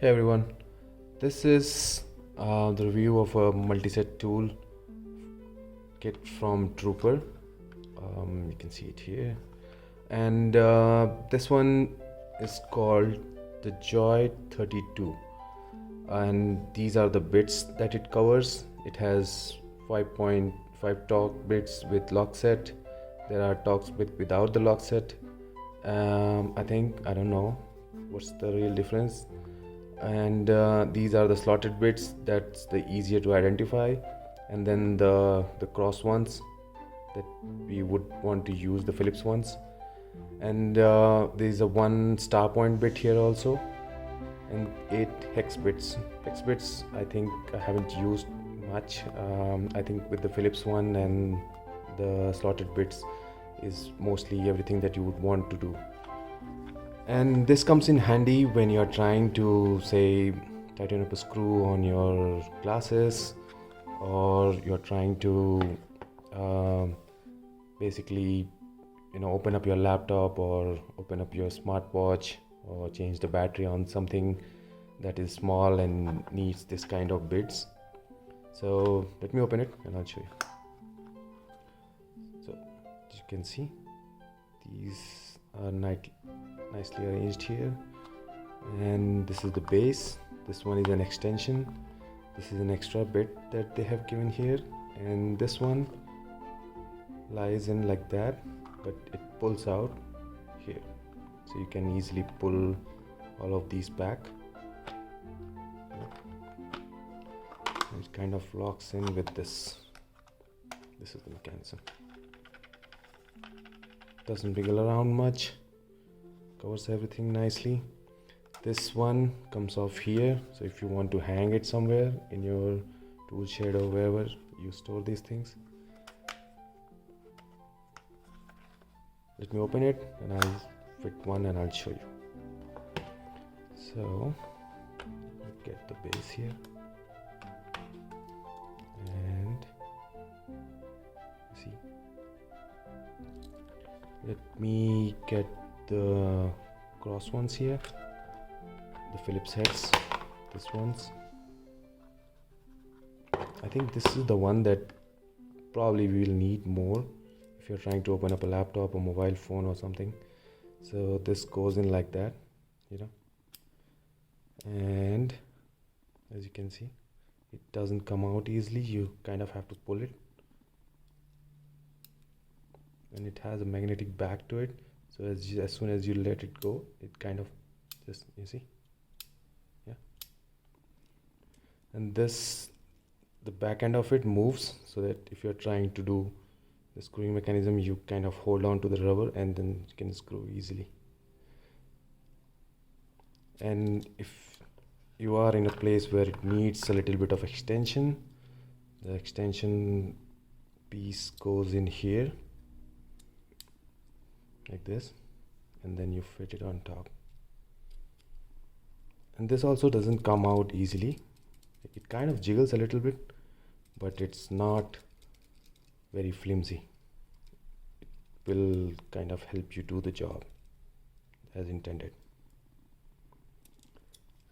Hey everyone, this is the review of a multi-set tool kit from Truper. You can see it here, and this one is called the Joy 32, and these are the bits that it covers. It has 5.5 torque bits with lock set. There are torques without the lock set. I don't know what's the real difference. And these are the slotted bits. That's the easier to identify, and then the cross ones that we would want to use, the Phillips ones. And there's a 1 star point bit here also, and 8 hex bits. Hex bits I think I haven't used much. I think with the Phillips one and the slotted bits is mostly everything that you would want to do. And this comes in handy when you're trying to, say, tighten up a screw on your glasses, or you're trying to basically open up your laptop or open up your smartwatch or change the battery on something that is small and needs this kind of bits. So let me open it and I'll show you. So as you can see, these are nicely arranged here, and this is the base. This one is an extension. This is an extra bit that they have given here, and this one lies in like that, but it pulls out here, so you can easily pull all of these back. It kind of locks in with this. This is the mechanism. Doesn't wiggle around much, covers everything nicely. This one comes off here, so if you want to hang it somewhere in your tool shed or wherever you store these things. Let me open it and I'll fit one and I'll show you. So get the base here, and see, let me get the cross ones here, the Phillips heads, this ones. I think this is the one that probably we will need more if you're trying to open up a laptop or mobile phone or something. So this goes in like that, and as you can see, it doesn't come out easily. You kind of have to pull it, and it has a magnetic back to it, so as soon as you let it go, it kind of just, you see, yeah. And the back end of it moves, so that if you're trying to do the screwing mechanism, you kind of hold on to the rubber and then you can screw easily. And if you are in a place where it needs a little bit of extension, the extension piece goes in here like this, and then you fit it on top. And this also doesn't come out easily. It kind of jiggles a little bit, but it's not very flimsy. It will kind of help you do the job as intended.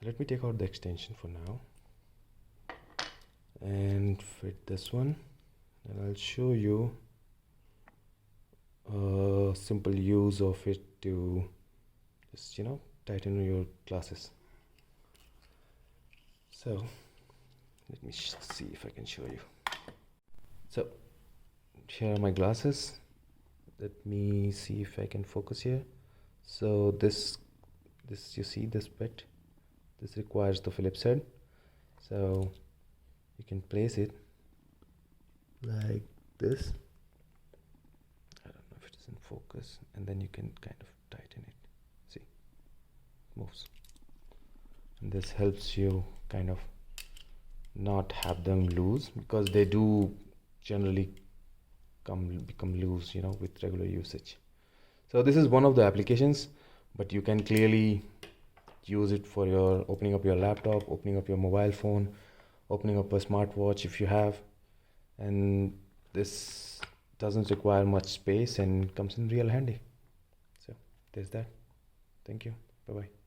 Let me take out the extension for now and fit this one, and I'll show you a simple use of it to just tighten your glasses. So let me see if I can show you. So here are my glasses. Let me see if I can focus here. So this you see this bit, this requires the Phillips head, so you can place it like this. I don't know if it is in focus, and then you can kind of tighten it. See, it moves, and this helps you kind of not have them loose, because they do generally become loose with regular usage. So this is one of the applications, but you can clearly use it for your opening up your laptop, opening up your mobile phone, opening up a smartwatch if you have. And this doesn't require much space and comes in real handy. So there's that. Thank you. Bye bye.